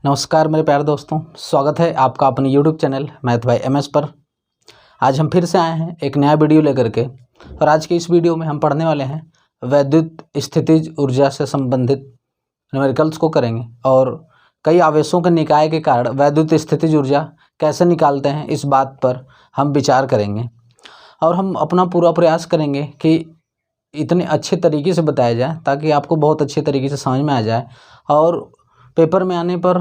नमस्कार मेरे प्यारे दोस्तों, स्वागत है आपका अपने YouTube channel math bye MS पर। आज हम फिर से आए हैं एक नया वीडियो लेकर के। और आज के इस वीडियो में हम पढ़ने वाले हैं वैद्युत स्थितिज ऊर्जा से संबंधित न्यूमेरिकल्स को करेंगे और कई आवेशों के निकाय के कारण वैद्युत स्थितिज ऊर्जा कैसे निकालते हैं इस बात पर हम विचार करेंगे। और हम अपना पूरा प्रयास करेंगे कि इतने अच्छे तरीके से बताया जाए ताकि आपको बहुत अच्छे तरीके से समझ में आ जाए और पेपर में आने पर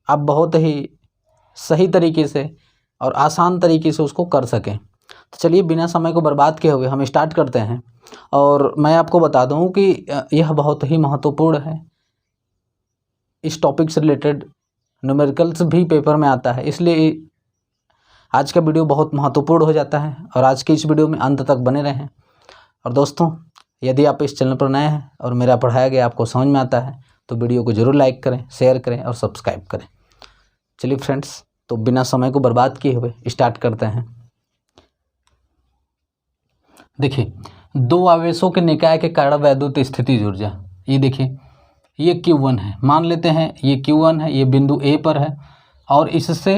आप बहुत ही सही तरीके से और आसान तरीके से उसको कर सकें। तो चलिए बिना समय को बर्बाद किए हुए हम स्टार्ट करते हैं। और मैं आपको बता दूं कि यह बहुत ही महत्वपूर्ण है। इस टॉपिक से रिलेटेड न्यूमेरिकल्स भी पेपर में आता है, इसलिए आज का वीडियो बहुत महत्वपूर्ण हो जाता है। और आज के इस वीडियो में अंत तक बने रहें। और दोस्तों, यदि आप इस चैनल पर नए हैं और मेरा पढ़ाया गया आपको समझ में आता है तो वीडियो को ज़रूर लाइक करें, शेयर करें और सब्सक्राइब करें। चलिए फ्रेंड्स, तो बिना समय को बर्बाद किए हुए स्टार्ट करते हैं। देखिए, दो आवेशों के निकाय के कारण वैद्युत स्थितिज ऊर्जा, ये देखिए ये Q1 है, मान लेते हैं ये Q1 है, ये बिंदु A पर है और इससे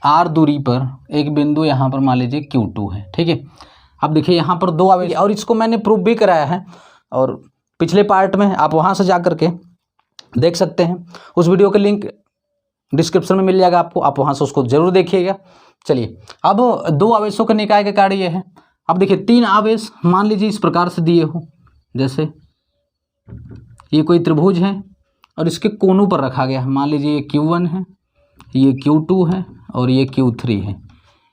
R दूरी पर एक बिंदु यहाँ पर मान लीजिए Q2 है। ठीक है, अब देखिए यहाँ पर दो आवेश और इसको मैंने प्रूफ भी कराया है और पिछले पार्ट में आप वहाँ से जा करके देख सकते हैं। उस वीडियो का लिंक डिस्क्रिप्शन में मिल जाएगा आपको, आप वहाँ से उसको जरूर देखिएगा। चलिए, अब दो आवेशों के निकाय के कार्य ये है। अब देखिए तीन आवेश मान लीजिए इस प्रकार से दिए हो, जैसे ये कोई त्रिभुज है और इसके कोनों पर रखा गया है। मान लीजिए ये Q1 है, ये Q2 है और ये Q3 है।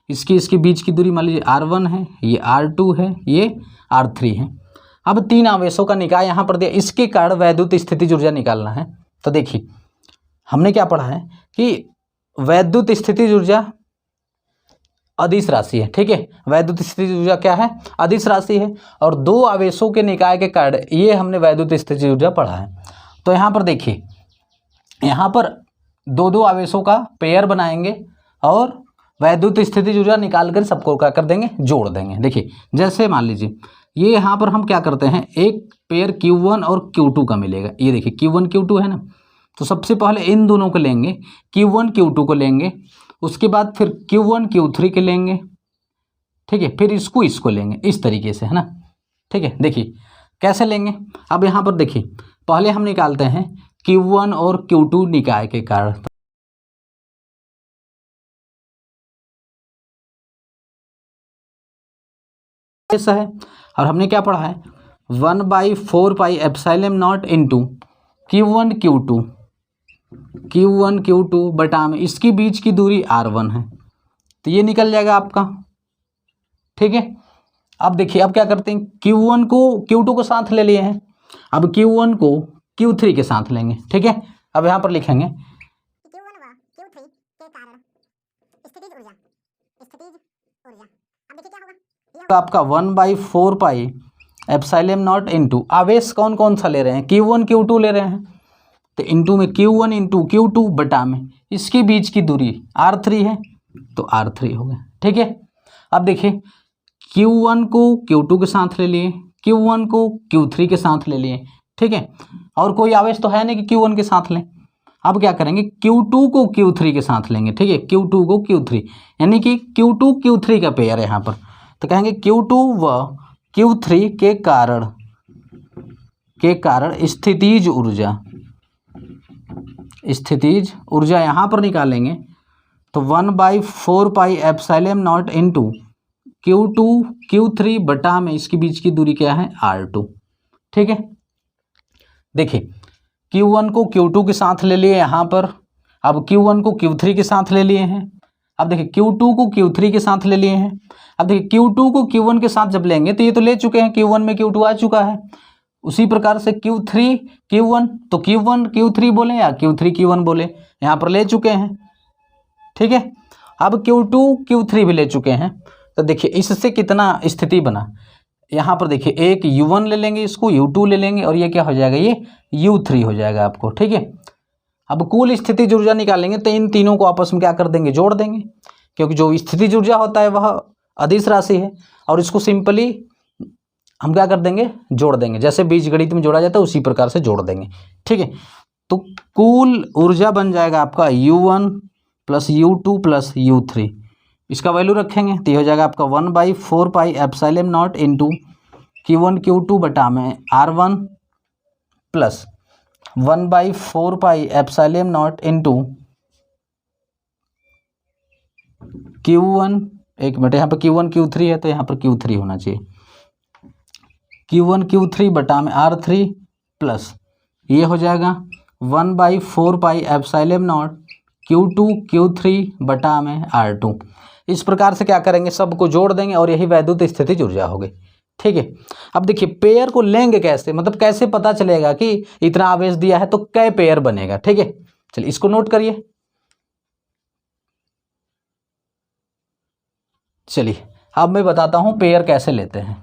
इसके बीच की दूरी मान लीजिए R1 है, ये R2 है, ये R3 है। अब तीन आवेशों का निकाय यहाँ पर दिया, इसके कारण वैद्युत स्थितिज ऊर्जा निकालना है। तो देखिए हमने क्या पढ़ा है कि वैद्युत स्थितिज ऊर्जा अदिश राशि है। ठीक है, वैद्युत स्थितिज ऊर्जा क्या है? अदिश राशि है। और दो आवेशों के निकाय के कारण ये हमने वैद्युत स्थितिज ऊर्जा पढ़ा है। तो यहाँ पर देखिए, यहाँ पर दो दो आवेशों का पेयर बनाएंगे और वैद्युत स्थितिज ऊर्जा निकाल कर सबको क्या कर देंगे? जोड़ देंगे। देखिए जैसे मान लीजिए ये यहाँ पर हम क्या करते हैं, एक पेयर Q1 और Q2 का मिलेगा। ये देखिए Q1 Q2 है ना, तो सबसे पहले इन दोनों को लेंगे, Q1 Q2 को लेंगे, उसके बाद फिर Q1 Q3 के लेंगे। ठीक है, फिर इसको लेंगे, इस तरीके से, है ना। ठीक है, देखिए कैसे लेंगे। अब यहाँ पर देखिए पहले हम निकालते हैं Q1 और Q2 निकाय के कारण। ऐसा है, और हमने क्या पढ़ा है 1/4 pi epsilon not into Q1 Q2 बटा में इसके बीच की दूरी R1 है, तो ये निकल जाएगा आपका। ठीक है, अब देखिए अब क्या करते हैं, Q1 को Q2 को साथ ले लिए हैं, अब Q1 को Q3 के साथ लेंगे। ठीक है, अब यहाँ पर लिखेंगे Q1 व Q3 के कारण स्थितिज ऊर्जा। अब देखिए क्या होगा, तो आपका 1/4 पाई एप्सिलॉन नॉट इंटू आवेश कौन कौन सा ले रहे हैं, Q1 Q2 ले रहे हैं, तो इंटू में Q1 इंटू Q2 बटा में इसके बीच की दूरी R3 है, तो R3 हो गया। ठीक है, अब देखिए Q1 को Q2 के साथ ले लिए, Q1 को Q3 के साथ ले लिए। ठीक है, और कोई आवेश तो है नहीं कि Q1 के साथ लें। अब क्या करेंगे, Q2 को Q3 के साथ लेंगे। ठीक है, Q2 को Q3 यानी कि Q2 Q3 का पेयर है यहाँ पर, तो कहेंगे Q2 व Q3 के कारण स्थितिज ऊर्जा यहाँ पर निकालेंगे, तो 1/4 pi epsilon not into Q2 Q3 बटा में इसके बीच की दूरी क्या है, R2। ठीक है, देखिए Q1 को Q2 के साथ ले लिए यहाँ पर, अब Q1 को Q3 के साथ ले लिए हैं। अब देखिए Q2 को Q3 के साथ ले लिए हैं। अब देखिए Q2 को Q1 के साथ जब लेंगे तो ये तो ले चुके हैं, Q1 में Q2 आ चुका है। उसी प्रकार से Q3 Q1, तो Q1 Q3 बोले या Q3 Q1 बोले, यहाँ पर ले चुके हैं। ठीक है, अब Q2 Q3 भी ले चुके हैं। तो देखिए इससे कितना स्थिति बना, यहाँ पर देखिए एक U1 ले लेंगे, इसको U2 ले लेंगे और ये क्या हो जाएगा, ये U3 हो जाएगा आपको। ठीक है, अब कुल स्थितिज ऊर्जा निकालेंगे तो इन तीनों को आपस में क्या कर देंगे, जोड़ देंगे, क्योंकि जो स्थितिज ऊर्जा होता है वह अदिश राशि है और इसको सिंपली हम क्या कर देंगे, जोड़ देंगे। जैसे बीजगणित में जोड़ा जाता है उसी प्रकार से जोड़ देंगे। ठीक है, तो कुल ऊर्जा बन जाएगा आपका U1 plus U2 plus U3। इसका वैल्यू रखेंगे तो ये हो जाएगा आपका 1/4πε0 इंटू Q1 Q2 बटा में R1 प्लस 1/4πε0 इंटू Q1, एक मिनट, यहाँ पर Q1 Q3 है तो यहाँ पर Q3 होना चाहिए, Q1 Q3 बटा में R3 प्लस ये हो जाएगा 1/4πε0 Q2 Q3 बटा में R2। इस प्रकार से क्या करेंगे, सबको जोड़ देंगे और यही वैद्युत स्थितिज ऊर्जा होगी। ठीक है, अब देखिए पेयर को लेंगे कैसे, मतलब कैसे पता चलेगा कि इतना आवेश दिया है तो कै पेयर बनेगा। ठीक है, चलिए इसको नोट करिए। चलिए अब मैं बताता हूं पेयर कैसे लेते हैं।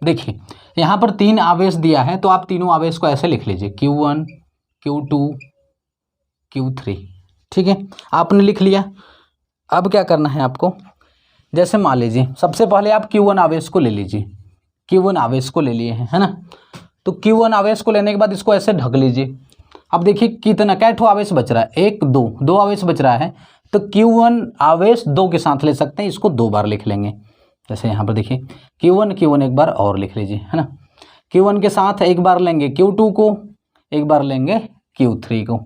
देखिए यहां पर 3 आवेश दिया है तो आप तीनों आवेश को ऐसे लिख लीजिए Q1 Q2 Q3। ठीक है, आपने लिख लिया। अब क्या करना है आपको, जैसे मान लीजिए सबसे पहले आप Q1 आवेश को ले लीजिए, Q1 आवेश को ले लिए हैं, है ना। तो Q1 आवेश को लेने के बाद इसको ऐसे ढक लीजिए। अब देखिए कितना कै ठो आवेश बच रहा है, 1 2 2 आवेश बच रहा है तो Q1 आवेश 2 के साथ ले सकते हैं, इसको 2 बार लिख लेंगे। जैसे यहाँ पर देखिए Q1 एक बार और लिख लीजिए, है ना। Q1 के साथ एक बार लेंगे Q2 को, एक बार लेंगे Q3 को।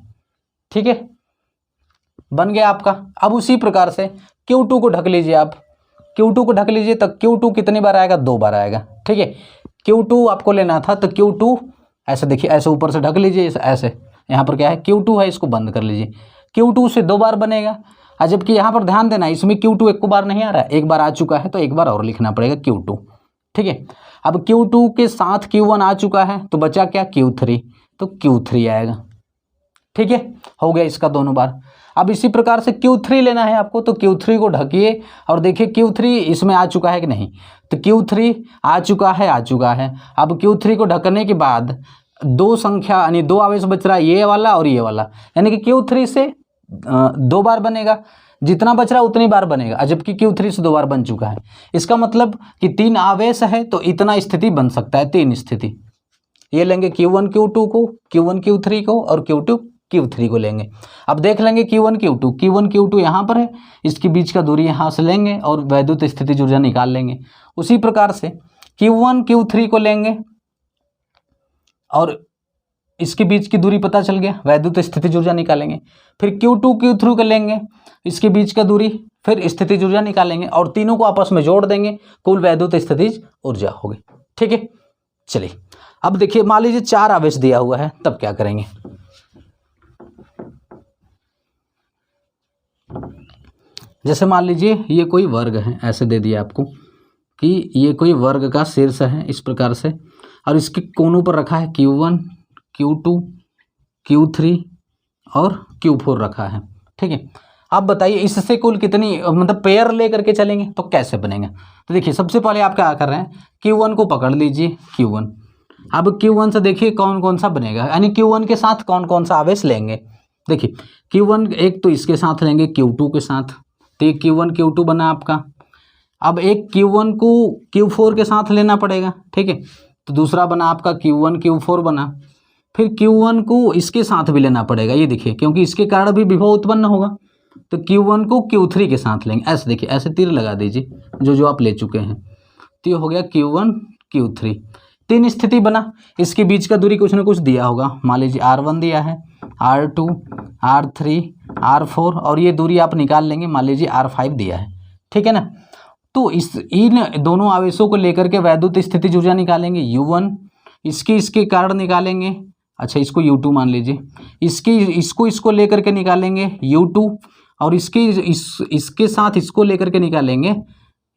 ठीक है, बन गया आपका। अब उसी प्रकार से Q2 को ढक लीजिए आप, Q2 को ढक लीजिए तो Q2 कितनी बार आएगा, 2 बार आएगा। ठीक है, Q2 आपको लेना था तो Q2 ऐसे देखिए, ऐसे ऊपर से ढक लीजिए, ऐसे यहाँ पर क्या है Q2 है, इसको बंद कर लीजिए। Q2 से 2 बार बनेगा, और जबकि यहाँ पर ध्यान देना इसमें Q2 एक बार नहीं आ रहा है, एक बार आ चुका है तो एक बार और लिखना पड़ेगा Q2। ठीक है, अब Q2 के साथ Q1 आ चुका है तो बचा क्या, Q3, तो Q3 आएगा। ठीक है, हो गया इसका दोनों बार। अब इसी प्रकार से Q3 लेना है आपको तो Q3 को ढकिए और देखिए Q3 इसमें आ चुका है कि नहीं, तो Q3 आ चुका है, आ चुका है। अब Q3 को ढकने के बाद 2 संख्या यानी 2 आवेश बच रहा है, ये वाला और ये वाला, यानी कि Q3 से 2 बार बनेगा, जितना बच रहा है उतनी बार बनेगा, जबकि Q3 से 2 बार बन चुका है। इसका मतलब कि 3 आवेश है तो इतना स्थिति बन सकता है, 3 स्थिति। ये लेंगे Q1 Q2 को, Q1 Q3 को और Q2 Q3 को लेंगे। अब देख लेंगे Q1 Q2 यहाँ पर है, इसके बीच का दूरी यहाँ से लेंगे और वैद्युत स्थितिज ऊर्जा निकाल लेंगे। उसी प्रकार से Q1 Q3 को लेंगे और इसके बीच की दूरी पता चल गया, वैद्युत स्थितिज ऊर्जा निकालेंगे। फिर Q2 Q3 को लेंगे, इसके बीच का दूरी, फिर स्थितिज ऊर्जा निकालेंगे और तीनों को आपस में जोड़ देंगे, कुल वैद्युत स्थितिज ऊर्जा होगी। ठीक है, चलिए अब देखिए मान लीजिए 4 आवेश दिया हुआ है, तब क्या करेंगे। जैसे मान लीजिए ये कोई वर्ग है, ऐसे दे दिया आपको कि ये कोई वर्ग का शीर्ष है इस प्रकार से, और इसके कोनों पर रखा है Q1 Q2 Q3 और Q4 रखा है। ठीक है, अब बताइए इससे कुल कितनी, मतलब पेयर लेकर के चलेंगे तो कैसे बनेगा। तो देखिए सबसे पहले आप क्या कर रहे हैं, Q1 को पकड़ लीजिए, Q1। अब Q1 से देखिए कौन कौन सा बनेगा, यानी Q1 के साथ कौन कौन सा आवेश लेंगे। देखिए Q1 एक तो इसके साथ लेंगे Q2 के साथ, तो ये Q1 Q2 बना आपका। अब एक Q1 को Q4 के साथ लेना पड़ेगा। ठीक है, तो दूसरा बना आपका Q1 Q4 बना। फिर Q1 को इसके साथ भी लेना पड़ेगा, ये देखिए क्योंकि इसके कारण भी विभव उत्पन्न होगा, तो Q1 को Q3 के साथ लेंगे। ऐसे देखिए, ऐसे तीर लगा दीजिए जो जो आप ले चुके हैं, तो ये हो गया Q1 Q3। 3 स्थिति बना, इसके बीच का दूरी कुछ ना कुछ दिया होगा, मान लीजिए R1 दिया है, R2 R3 R4 और ये दूरी आप निकाल लेंगे, मान लीजिए R5 दिया है। ठीक है ना, तो इन दोनों आवेशों को लेकर के वैद्युत स्थितिज ऊर्जा निकालेंगे U1, इसके कारण निकालेंगे, अच्छा इसको U2 मान लीजिए, इसको लेकर के निकालेंगे U2 और इसके साथ इसको लेकर के निकालेंगे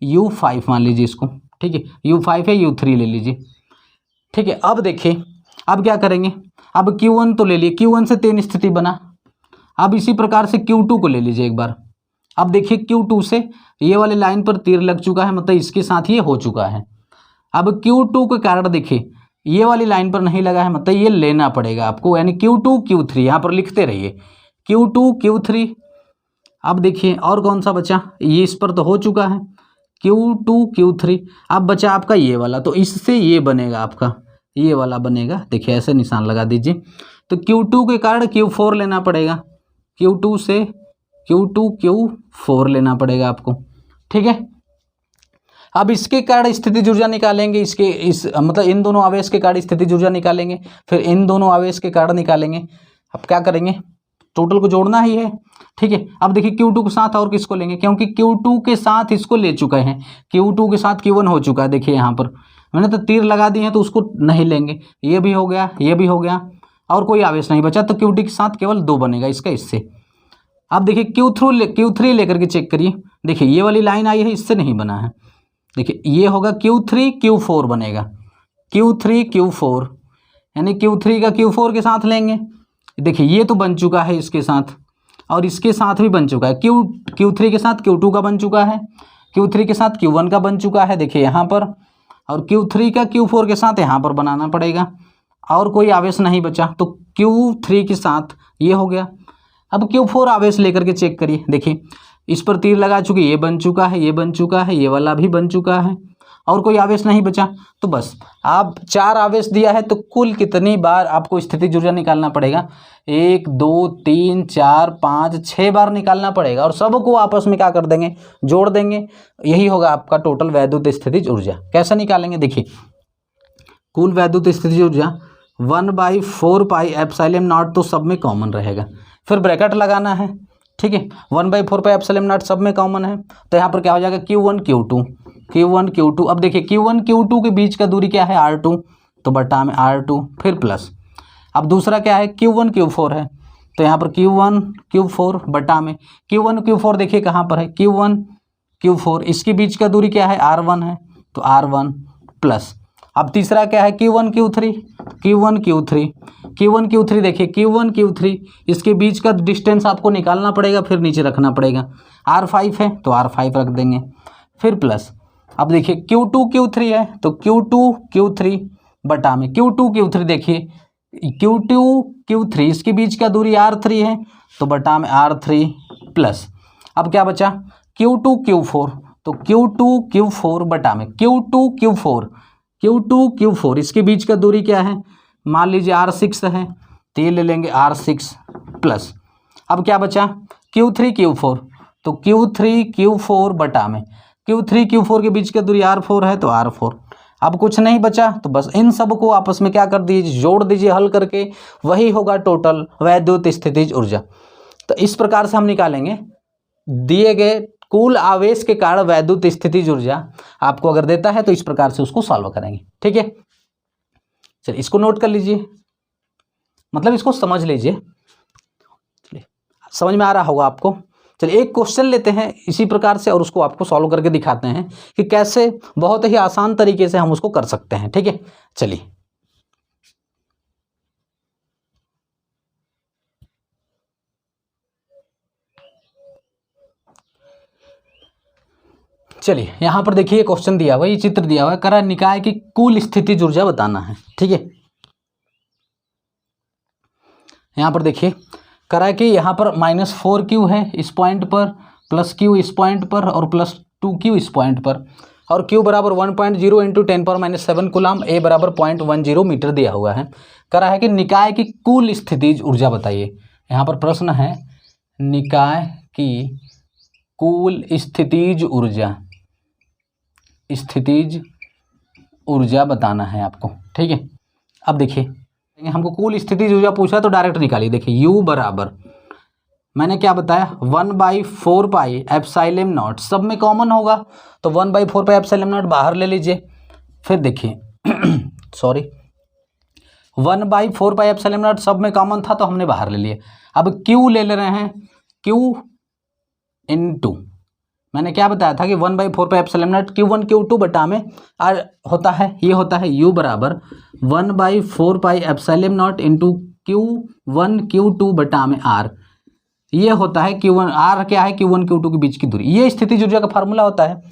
U5 मान लीजिए इसको। ठीक है, U5 है, U3 ले लीजिए। ठीक है, अब देखिए अब क्या करेंगे, अब Q1 तो ले लिए, Q1 से 3 स्थिति बना। अब इसी प्रकार से Q2 को ले लीजिए एक बार। अब देखिए Q2 से ये वाले लाइन पर तीर लग चुका है, मतलब इसके साथ ये हो चुका है। अब Q2 के कारण देखिए ये वाली लाइन पर नहीं लगा है, मतलब ये लेना पड़ेगा आपको, यानी Q2 Q3 यहाँ पर लिखते रहिए, Q2 Q3 अब देखिए और कौन सा बचा, ये इस पर तो हो चुका है Q2 Q3। अब बचा आपका ये वाला, तो इससे ये बनेगा आपका, ये वाला बनेगा। देखिए ऐसे निशान लगा दीजिए। तो Q2 के कारण Q4 लेना पड़ेगा, Q2 से Q2 Q4 लेना पड़ेगा आपको, ठीक है। अब इसके कारण स्थितिज ऊर्जा निकालेंगे, इसके इस मतलब इन दोनों आवेश के कारण स्थितिज ऊर्जा निकालेंगे, फिर इन दोनों आवेश के कारण निकालेंगे। अब क्या करेंगे, टोटल को जोड़ना ही है, ठीक है। अब देखिए Q2 के साथ और किसको लेंगे, क्योंकि Q2 के साथ इसको ले चुके हैं, Q2 के साथ Q1 हो चुका है। देखिए यहाँ पर मैंने तो तीर लगा दिए हैं, तो उसको नहीं लेंगे। ये भी हो गया, ये भी हो गया, और कोई आवेश नहीं बचा, तो Q2 के साथ केवल 2 बनेगा इसका, इससे। अब देखिए Q3 लेकर के चेक करिए। देखिए ये वाली लाइन आई है, इससे नहीं बना है। देखिए ये होगा Q3 Q4 बनेगा, Q3 Q4, यानी Q3 का Q4 के साथ लेंगे। देखिए ये तो बन चुका है इसके साथ, और इसके साथ भी बन चुका है। Q3 के साथ Q2 का बन चुका है, Q3 के साथ Q1 का बन चुका है, देखिए यहाँ पर। और Q3 का Q4 के साथ यहाँ पर बनाना पड़ेगा, और कोई आवेश नहीं बचा, तो Q3 के साथ ये हो गया। अब Q4 आवेश लेकर के चेक करिए। देखिए इस पर तीर लगा चुके, ये बन चुका है, ये बन चुका है, ये वाला भी बन चुका है, और कोई आवेश नहीं बचा। तो बस आप 4 आवेश दिया है, तो कुल कितनी बार आपको स्थितिज ऊर्जा निकालना पड़ेगा, 1 2 3 4 5 6 बार निकालना पड़ेगा, और सबको आपस में क्या कर देंगे, जोड़ देंगे। यही होगा आपका टोटल वैद्युत स्थितिज ऊर्जा। कैसे निकालेंगे, देखिए कुल वैद्युत स्थितिज ऊर्जा 1/4 पाई एप्सिलॉन नॉट, तो सब में कॉमन रहेगा, फिर ब्रैकेट लगाना है, ठीक है। 1/4 पाई एप्सिलॉन नॉट सब में कॉमन है, तो यहाँ पर क्या हो जाएगा Q1 Q2। अब देखिए Q1 Q2 के बीच का दूरी क्या है, R2, तो बटा में R2, फिर प्लस। अब दूसरा क्या है, Q1 Q4 है, तो यहाँ पर Q1 Q4 बटा में Q1 Q4, देखिए कहाँ पर है, Q1 Q4, इसके बीच का दूरी क्या है, R1 है, तो R1 प्लस। अब तीसरा क्या है, Q1 Q3, देखिए Q1 Q3, इसके बीच का डिस्टेंस आपको निकालना पड़ेगा, फिर नीचे रखना पड़ेगा। R5 है, तो R5 रख देंगे, फिर प्लस। अब देखिए Q2 Q3 है, तो Q2 Q3 बटा में Q2 Q3, देखिए Q2 Q3, इसके बीच का दूरी R3 है, तो बटा में R3 प्लस। अब क्या बचा, Q2 Q4, तो Q2 Q4 बटा में Q2 Q4, इसके बीच का दूरी क्या है, मान लीजिए R6 है, तो ये ले लेंगे R6 प्लस। अब क्या बचा, Q3 Q4, तो Q3 Q4 बटा में Q3 Q4 के बीच का दूरी R4 है, तो R4। अब कुछ नहीं बचा, तो बस इन सब को आपस में क्या कर दीजिए, जोड़ दीजिए हल करके, वही होगा टोटल वैद्युत स्थितिज ऊर्जा। तो इस प्रकार से हम निकालेंगे दिए गए कुल आवेश के कारण वैद्युत स्थितिज ऊर्जा। आपको अगर देता है तो इस प्रकार से उसको सॉल्व करेंगे, ठीक है। चलिए इसको नोट कर लीजिए, मतलब इसको समझ लीजिए, चलिए समझ में आ रहा होगा आपको। चलिए एक क्वेश्चन लेते हैं इसी प्रकार से, और उसको आपको सॉल्व करके दिखाते हैं कि कैसे बहुत ही आसान तरीके से हम उसको कर सकते हैं, ठीक है। चलिए यहाँ पर देखिए क्वेश्चन दिया हुआ है, ये चित्र दिया हुआ है, करा निकाय की कुल स्थितिज ऊर्जा बताना है, ठीक है। यहाँ पर देखिए करा कि यहाँ पर -4Q है इस पॉइंट पर, +Q इस पॉइंट पर, और +2Q इस पॉइंट पर, और Q बराबर 1.0 × 10⁻⁷ कूलम, A बराबर 0.10 मीटर दिया हुआ है। करा है कि निकाय की कुल स्थितिज ऊर्जा बताइए। यहाँ पर प्रश्न है निकाय की कुल स्थितिज ऊर्जा बताना है आपको, ठीक है। अब देखिए हमको कुल स्थितिज ऊर्जा पूछा, तो डायरेक्ट निकालिए। देखिए U बराबर, मैंने क्या बताया, 1/4 पाई एप्सिलॉन नॉट, सब में कॉमन होगा, तो 1/4 पाई एप्सिलॉन नॉट बाहर ले लीजिए। फिर देखिए सॉरी 1/4 पाई एप्सिलॉन नॉट सब में कॉमन था, तो हमने बाहर ले लिया। अब Q ले रहे हैं, Q × मैंने क्या बताया था कि 1/4 pi epsilon not Q1 Q2 बटा में होता है, ये होता है U बराबर 1/4 pi epsilon not × Q1 Q2 बटा में R। ये होता है Q1, R क्या है, Q1 Q2 के बीच की दूरी, ये स्थितिज ऊर्जा का फार्मूला होता है।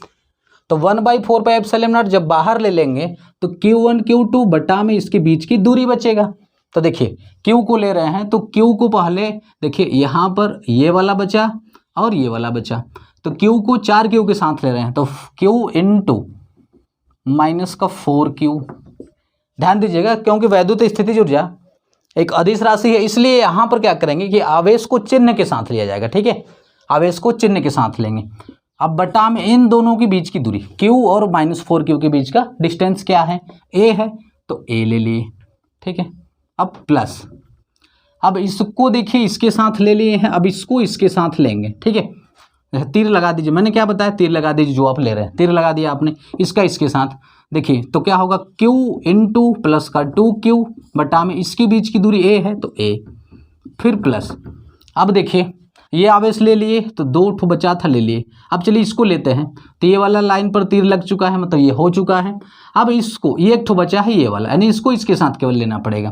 तो 1/4 पाई एप्सिलॉन नॉट जब बाहर ले लेंगे, तो Q1 Q2 बटा में इसके बीच की दूरी बचेगा। तो देखिए Q को ले रहे हैं, तो Q को पहले देखिए यहाँ पर ये वाला बचा, और ये वाला बचा। तो क्यू को 4 क्यू के साथ ले रहे हैं, तो क्यू इंटू माइनस का 4 क्यू। ध्यान दीजिएगा, क्योंकि वैद्युत स्थितिज ऊर्जा एक अदिश राशि है, इसलिए यहाँ पर क्या करेंगे कि आवेश को चिन्ह के साथ लिया जाएगा। ठीक है, आवेश को चिन्ह के साथ लेंगे। अब बटा में इन दोनों के बीच की दूरी Q और -4Q के बीच का डिस्टेंस क्या है, A है, तो A ले लिए। ठीक है, अब प्लस, अब इसको देखिए इसके साथ ले लिए हैं, अब इसको इसके साथ लेंगे। ठीक है, तीर लगा दीजिए, मैंने क्या बताया, तीर लगा दीजिए, जो आप ले रहे हैं तीर लगा दिया आपने, इसका इसके साथ। देखिए तो क्या होगा, Q इंटू प्लस का 2Q बटा में इसके बीच की दूरी A है, तो A, फिर प्लस। अब देखिए ये आवेश ले लिए तो 2 ठो बचा था, ले लिए। अब चलिए इसको लेते हैं, तो ये वाला लाइन पर तीर लग चुका है, मतलब ये हो चुका है। अब इसको, ये एक ठो बचा है ये वाला, यानी इसको इसके साथ केवल लेना पड़ेगा।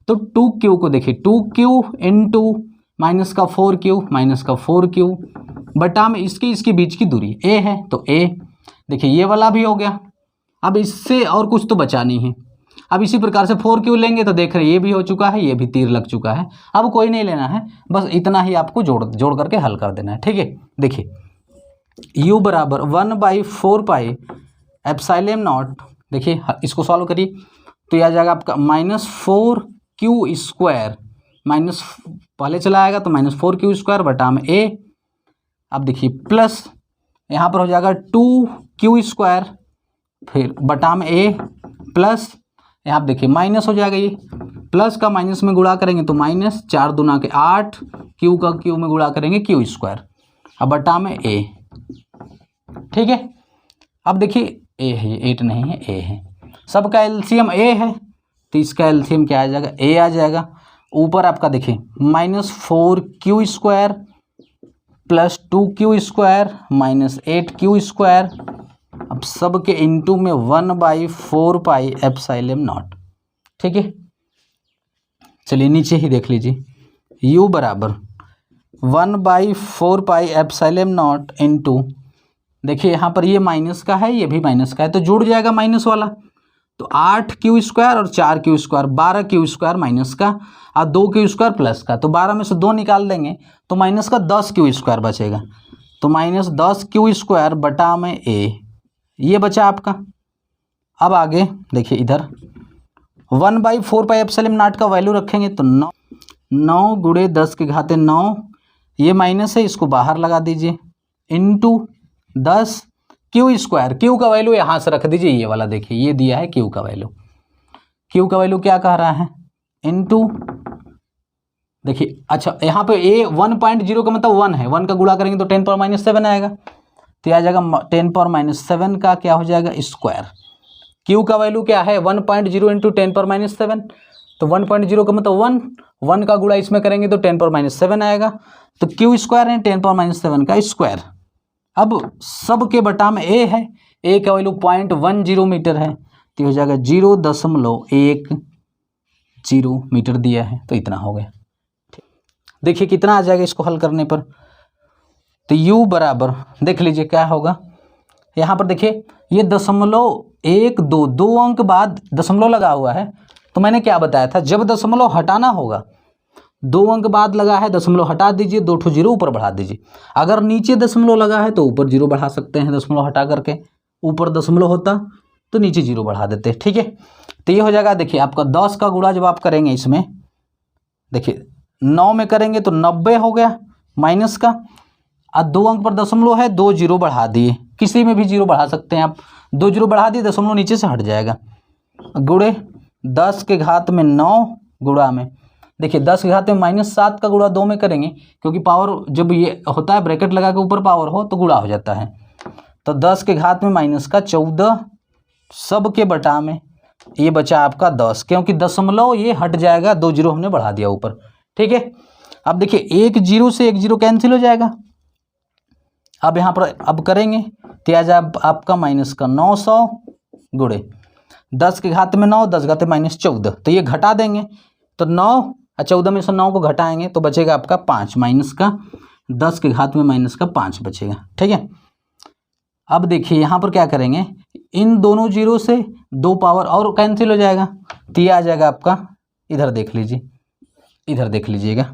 तो 2Q को देखिए, 2Q इंटू माइनस का 4Q बटा में इसके बीच की दूरी A है, तो A। देखिए ये वाला भी हो गया। अब इससे और कुछ तो बचा नहीं है। अब इसी प्रकार से 4Q लेंगे तो देख रहे ये भी हो चुका है, ये भी तीर लग चुका है। अब कोई नहीं लेना है, बस इतना ही आपको जोड़ करके हल कर देना है। ठीक है, देखिए U बराबर 1/4 एप्सिलॉन नॉट। देखिए इसको सॉल्व करिए तो यह आ जाएगा आपका -4Q² माइनस, पहले चला आएगा तो -4Q² बटा में A। अब देखिए प्लस, यहाँ पर हो जाएगा 2Q², फिर बटा में A प्लस, यहाँ आप देखिए माइनस हो जाएगा, ये प्लस का माइनस में गुणा करेंगे तो माइनस, 4 दूना के 8, Q का Q में गुणा करेंगे Q², अब बटा में A। ठीक है, अब देखिए A है, 8 नहीं है, A है, सबका एलसीएम A है, तो इसका एलसीएम क्या आ जाएगा, A आ जाएगा। ऊपर आपका देखिए -4Q² plus 2Q² minus 8Q², अब सब के इंटू में 1/4 एप्सिलॉन नॉट। ठीक है, चलिए नीचे ही देख लीजिए, U बराबर 1/4 एप्सिलॉन नॉट इंटू, देखिए यहाँ पर ये माइनस का है, ये भी माइनस का है, तो जुड़ जाएगा माइनस वाला, तो 8Q² और 4Q², 12Q² माइनस का और 2Q² प्लस का, तो 12 में से 2 निकाल देंगे तो माइनस का 10Q² बचेगा, तो -10Q² बटा में A, ये बचा आपका। अब आगे देखिए इधर 1/4 एप्सिलॉन नॉट का वैल्यू रखेंगे तो 9 गुणे 10 के घाते 9, ये माइनस है, इसको बाहर लगा दीजिए, इंटू 10Q², Q का वैल्यू यहाँ से रख दीजिए, ये वाला देखिए ये दिया है Q का वैल्यू, Q का वैल्यू क्या कह रहा है, इंटू देखिए, अच्छा यहाँ पे A 1.0 का मतलब 1 है, 1 का गुणा करेंगे तो 10⁻⁷ आएगा, तो आ जाएगा 10⁻⁷ का क्या हो जाएगा, स्क्वायर। Q का वैल्यू क्या है, 1.0 इंटू 10⁻⁷, तो 1.0 का मतलब 1 का गुणा इसमें करेंगे तो 10⁻⁷ आएगा, तो Q² है 10⁻⁷ का स्क्वायर। अब सब के बटा में A है, A का वैल्यू 0.10 मीटर है, तो हो जाएगा 0.10 मीटर दिया है, तो इतना हो गया। देखिए कितना आ जाएगा इसको हल करने पर, तो U बराबर देख लीजिए क्या होगा, यहाँ पर देखिए ये 0.12, 2 अंक बाद दशमलव लगा हुआ है, तो मैंने क्या बताया था, जब दशमलव हटाना होगा 2 अंक बाद लगा है, दशमलव हटा दीजिए, 2 ठो जीरो ऊपर बढ़ा दीजिए। अगर नीचे दशमलव लगा है तो ऊपर जीरो बढ़ा सकते हैं, दशमलव हटा करके, ऊपर दशमलव होता तो नीचे जीरो बढ़ा देते। ठीक है, तो ये हो जाएगा, देखिए आपका 10 का गुणा जब आप करेंगे इसमें, देखिए 9 में करेंगे तो 90 हो गया माइनस का, और 2 अंक पर दशमलव है, 2 जीरो बढ़ा दिए, किसी में भी जीरो बढ़ा सकते हैं आप, 2 जीरो बढ़ा दिए, दशमलव नीचे से हट जाएगा, गुणे 10 के घात में 9 गुणा में, देखिए 10 के घात में -7 का गुणा 2 में करेंगे, क्योंकि पावर जब ये होता है ब्रैकेट लगा के ऊपर पावर हो तो गुणा हो जाता है, तो 10 के घात में -14 सब के बटा में, ये बचा आपका 10, क्योंकि दशमलव ये हट जाएगा, 2 जीरो हमने बढ़ा दिया ऊपर। ठीक है, अब देखिए 1 जीरो से 1 जीरो कैंसिल हो जाएगा, अब यहाँ पर अब करेंगे तो आ जाए आपका -900 गुणे 10 के घात में 9, 10 घात में -14, तो ये घटा देंगे, तो 9 और 14 में से 9 को घटाएंगे तो बचेगा आपका 5, माइनस का 10 के घात में -5 बचेगा। ठीक है, अब देखिए यहाँ पर क्या करेंगे, इन दोनों जीरो से 2 पावर और कैंसिल हो जाएगा, तो ये आ जाएगा आपका, इधर देख लीजिए, इधर देख लीजिएगा,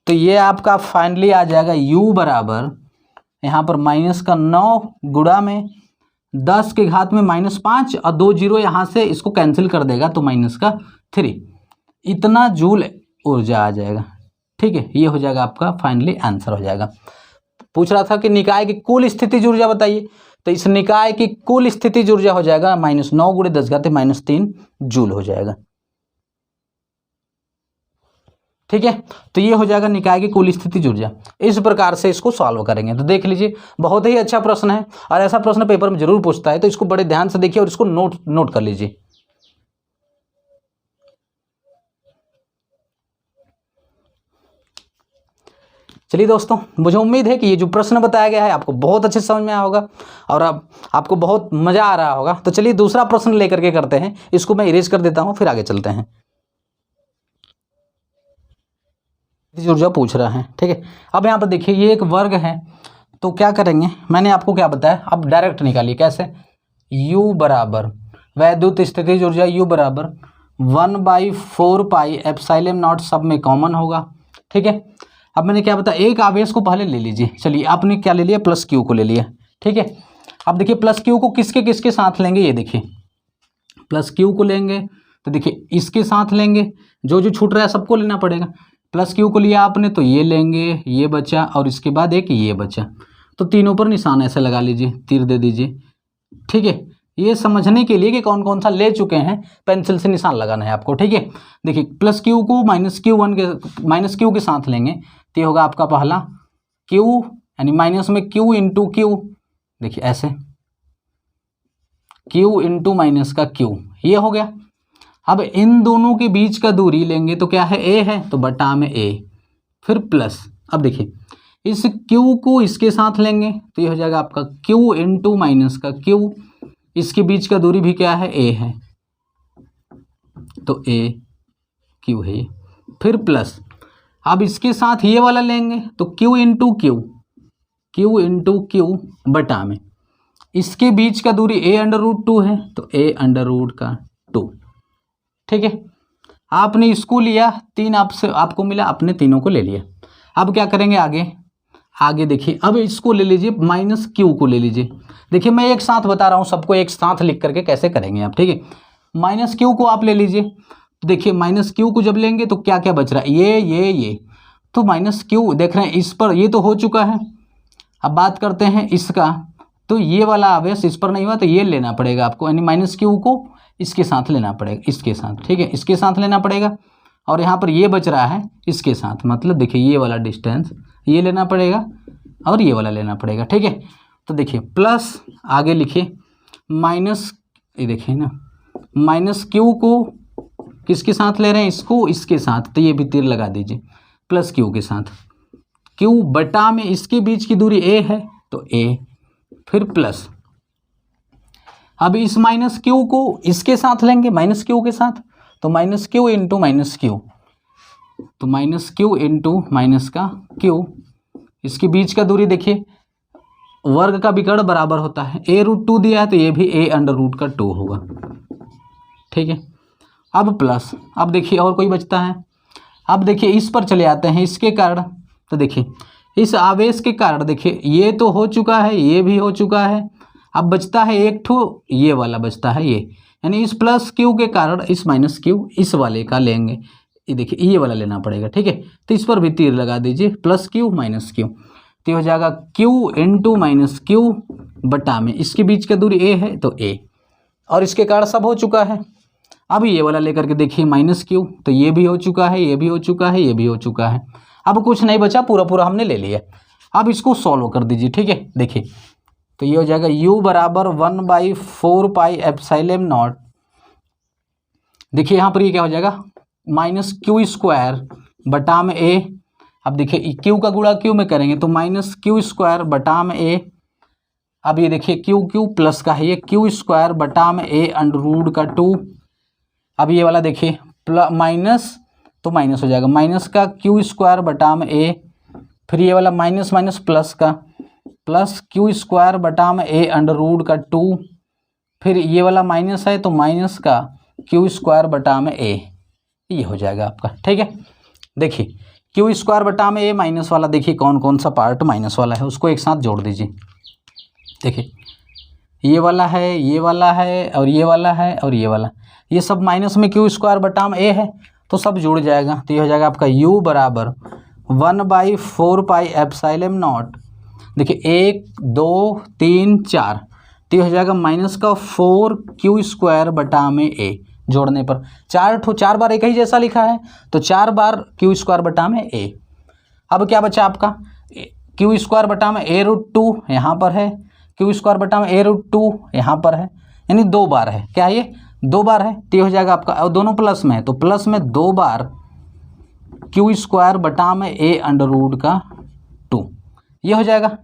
तो ये आपका फाइनली आ जाएगा u बराबर यहाँ पर माइनस का 9 गुणा में 10 के घात में -5 और 2 जीरो यहाँ से इसको कैंसिल कर देगा तो माइनस का 3, इतना जूल ऊर्जा आ जाएगा। ठीक है, ये हो जाएगा आपका फाइनली आंसर हो जाएगा। पूछ रहा था कि निकाय की कुल स्थितिज ऊर्जा बताइए, तो इस निकाय की कुल स्थितिज ऊर्जा हो जाएगा -9 गुणे 10 घात -3 जूल हो जाएगा। ठीक है, तो ये हो जाएगा निकाय की कुल स्थितिज ऊर्जा। इस प्रकार से इसको सॉल्व करेंगे। तो देख लीजिए, बहुत ही अच्छा प्रश्न है और ऐसा प्रश्न पेपर में जरूर पूछता है, तो इसको बड़े ध्यान से देखिए और इसको नोट कर लीजिए। चलिए दोस्तों, मुझे उम्मीद है कि ये जो प्रश्न बताया गया है आपको बहुत अच्छे समझ में आया होगा और अब आपको बहुत मज़ा आ रहा होगा। तो चलिए दूसरा प्रश्न लेकर के करते हैं, इसको मैं इरेज कर देता हूँ, फिर आगे चलते हैं। ऊर्जा पूछ रहा है, ठीक है। अब यहाँ पर देखिए ये एक वर्ग है, तो क्या करेंगे, मैंने आपको क्या बताया, अब डायरेक्ट निकालिए। कैसे, U बराबर वैद्युत स्थितिज ऊर्जा U बराबर 1/4 पाई एप्सिलॉन नॉट, सब में कॉमन होगा। ठीक है, अब मैंने क्या बताया, एक आवेश को पहले ले लीजिए। चलिए आपने क्या ले लिया, प्लस Q को ले लिया। ठीक है, अब देखिए प्लस Q को किसके किसके साथ लेंगे, ये देखिए प्लस Q को लेंगे तो देखिए इसके साथ लेंगे, जो जो छूट रहा है सबको लेना पड़ेगा। प्लस Q को लिया आपने तो ये लेंगे, ये बचा और इसके बाद एक ये बचा, तो तीनों पर निशान ऐसे लगा लीजिए, तीर दे दीजिए। ठीक है, ये समझने के लिए कि कौन कौन सा ले चुके हैं, पेंसिल से निशान लगाना है आपको। ठीक है, देखिए प्लस Q को माइनस Q के साथ लेंगे तो ये होगा आपका पहला Q, यानी माइनस में Q इंटू Q, देखिए ऐसे Q इंटू माइनस का Q, ये हो गया। अब इन दोनों के बीच का दूरी लेंगे तो क्या है, A है, तो बटा में A, फिर प्लस। अब देखिए इस Q को इसके साथ लेंगे तो ये हो जाएगा आपका Q इंटू माइनस का Q, इसके बीच का दूरी भी क्या है, A है, तो A Q है ये, फिर प्लस। अब इसके साथ ये वाला लेंगे तो Q इंटू Q बटा में, इसके बीच का दूरी A√2 है तो A√2। ठीक है, आपने इसको लिया, 3 आपको मिला, आपने तीनों को ले लिया। अब क्या करेंगे आगे देखिए, अब इसको ले लीजिए, माइनस Q को ले लीजिए। देखिए मैं एक साथ बता रहा हूँ, सबको एक साथ लिख करके कैसे करेंगे आप। ठीक है, माइनस Q को आप ले लीजिए, तो देखिए माइनस Q को जब लेंगे तो क्या क्या बच रहा है, ये, तो माइनस Q देख रहे हैं, इस पर ये तो हो चुका है। अब बात करते हैं इसका, तो ये वाला आवेश इस पर नहीं हुआ तो ये लेना पड़ेगा आपको, यानी माइनस Q को इसके साथ लेना पड़ेगा, इसके साथ। ठीक है, इसके साथ लेना पड़ेगा और यहाँ पर ये बच रहा है इसके साथ, मतलब देखिए ये वाला डिस्टेंस ये लेना पड़ेगा और ये वाला लेना पड़ेगा। ठीक है, तो देखिए प्लस, आगे लिखिए माइनस, ये देखिए ना, माइनस Q को किसके साथ ले रहे हैं, इसको इसके साथ, तो ये भी तीर लगा दीजिए, प्लस Q के साथ, Q बटा में इसके बीच की दूरी A है तो A, फिर प्लस। अब इस माइनस Q को इसके साथ लेंगे, माइनस Q के साथ, तो minus Q into minus Q, तो माइनस Q इंटू माइनस का Q, इसके बीच का दूरी देखिए, वर्ग का विकर्ण बराबर होता है, A√2 दिया है तो ये भी A√2 होगा। ठीक है, अब प्लस। अब देखिए और कोई बचता है, अब देखिए इस पर चले आते हैं, इसके कारण, तो देखिए इस आवेश के कारण देखिए ये तो हो चुका है, ये भी हो चुका है, अब बचता है एक ठो, ये वाला बचता है, ये यानी इस प्लस Q के कारण इस माइनस Q इस वाले का लेंगे, ये देखिए ये वाला लेना पड़ेगा। ठीक है, तो इस पर भी तीर लगा दीजिए, प्लस Q माइनस Q, तो हो जाएगा Q इंटू माइनस Q बटा में, इसके बीच का दूरी A है तो A, और इसके कारण सब हो चुका है। अब ये वाला लेकर के देखिए माइनस Q, तो ये भी हो चुका है, ये भी हो चुका है, ये भी हो चुका है, अब कुछ नहीं बचा, पूरा हमने ले लिया। अब इसको सॉल्व कर दीजिए। ठीक है, देखिए तो ये हो जाएगा U बराबर 1/4 पाई एप्सिलॉन नॉट, देखिए यहाँ पर ये क्या हो जाएगा, माइनस Q² बटा में A। अब देखिए Q का गुणा Q में करेंगे तो माइनस Q² बटा में A। अब ये देखिए Q प्लस का है, ये Q² बटा में A√2। अब ये वाला देखिए माइनस, तो माइनस हो जाएगा, माइनस का Q² बटा में A, फिर ये वाला माइनस माइनस प्लस का, प्लस Q² बटा में A√2, फिर ये वाला माइनस है तो माइनस का Q² बटा में A, ये हो जाएगा आपका। ठीक है, देखिए क्यू स्क्वायर बटा में ए माइनस वाला, देखिए कौन कौन सा पार्ट माइनस वाला है उसको एक साथ जोड़ दीजिए। देखिए ये वाला है, ये वाला है, और ये वाला है, और ये वाला, ये सब माइनस में क्यू स्क्वायर बटा में ए है तो सब जुड़ जाएगा। तो ये हो जाएगा आपका u बराबर 1/4 पाई एप्सिलॉन नॉट। देखिए 1 2 3 4, तो ये हो जाएगा माइनस का 4 क्यू स्क्वायर बटा में ए। जोड़ने पर 4 बार एक ही जैसा लिखा है तो 4 बार क्यू स्क्वायर बटा में ए। अब क्या बचा आपका, क्यू स्क्वायर बटा में a√2 यहाँ पर है, क्यू स्क्वायर बटा में a√2 यहाँ पर है, यानी 2 बार है। क्या ये 2 बार है, तो ये हो जाएगा आपका, और दोनों प्लस में है तो प्लस में 2 बार क्यू स्क्वायर बटा में a√2 ये हो जाएगा,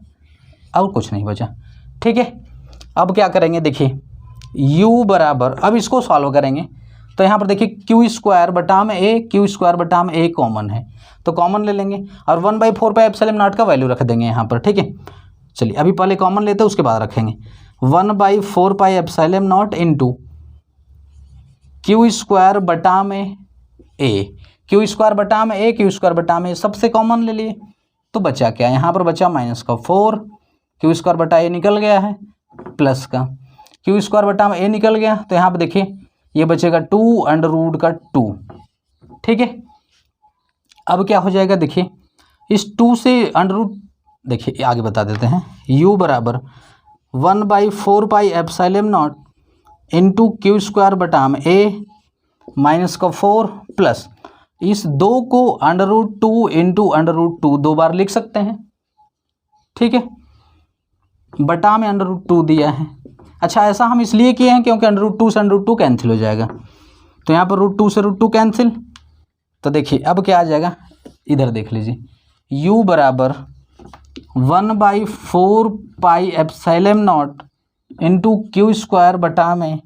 और कुछ नहीं बचा। ठीक है, अब क्या करेंगे, देखिए u बराबर, अब इसको सॉल्व करेंगे तो यहाँ पर देखिए क्यू स्क्वायर बटा में a, क्यू स्क्वायर बटा में a कॉमन है तो कॉमन ले लेंगे और 1/4 पाई एप्सिलॉन नॉट का वैल्यू रख देंगे यहाँ पर। ठीक है, चलिए अभी पहले कॉमन लेते हैं उसके बाद रखेंगे। 1/4 pi epsilon not into Q square बटा में a, क्यू स्क्वायर बटा में a, क्यू स्क्वायर बटा में सबसे कॉमन ले लिए तो बचा क्या, यहाँ पर बचा माइनस का 4, क्यू स्क्वायर बटा a निकल गया है, प्लस का क्यू स्क्वायर बटा में a निकल गया तो यहाँ पर देखिए ये बचेगा 2√2। ठीक है, अब क्या हो जाएगा, देखिए इस 2 से √, देखिए आगे बता देते हैं, u बराबर 1/4 pi epsilon not into Q square बटा में a माइनस का 4 प्लस इस 2 को √2 इंटू √2 2 बार लिख सकते हैं। ठीक है, बटा में √2 दिया है। अच्छा, ऐसा हम इसलिए किए हैं क्योंकि √2 से √2 कैंसिल हो जाएगा तो यहाँ पर √2 से √2 कैंसिल। तो देखिए अब क्या आ जाएगा, इधर देख लीजिए u बराबर 1/4 pi epsilon not into Q square बटा में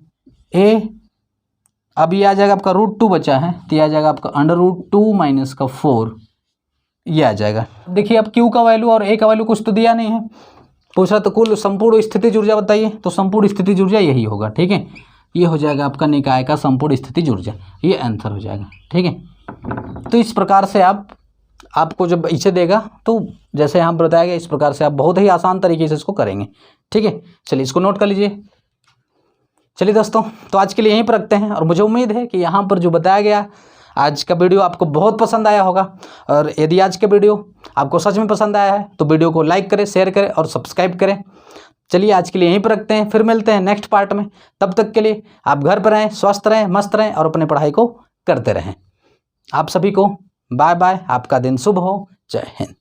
a। अब ये आ जाएगा आपका √2 बचा है तो ये आ जाएगा आपका √2 माइनस का 4, ये आ जाएगा। देखिए अब q का वैल्यू और a का वैल्यू कुछ तो दिया नहीं है, पूछ रहा तो कुल संपूर्ण स्थितिज ऊर्जा बताइए, तो संपूर्ण स्थितिज ऊर्जा यही होगा। ठीक है, ये हो जाएगा आपका निकाय का संपूर्ण स्थितिज ऊर्जा, ये आंसर हो जाएगा। ठीक है, तो इस प्रकार से आपको जब इसे देगा तो जैसे यहाँ पर बताया गया इस प्रकार से आप बहुत ही आसान तरीके से इसको करेंगे। ठीक है, चलिए इसको नोट कर लीजिए। चलिए दोस्तों, तो आज के लिए यहीं पर रखते हैं और मुझे उम्मीद है कि यहाँ पर जो बताया गया आज का वीडियो आपको बहुत पसंद आया होगा, और यदि आज का वीडियो आपको सच में पसंद आया है तो वीडियो को लाइक करें, शेयर करें और सब्सक्राइब करें। चलिए आज के लिए यहीं पर रखते हैं, फिर मिलते हैं नेक्स्ट पार्ट में। तब तक के लिए आप घर पर रहें, स्वस्थ रहें, मस्त रहें और अपनी पढ़ाई को करते रहें। आप सभी को बाय बाय, आपका दिन शुभ हो, जय हिंद।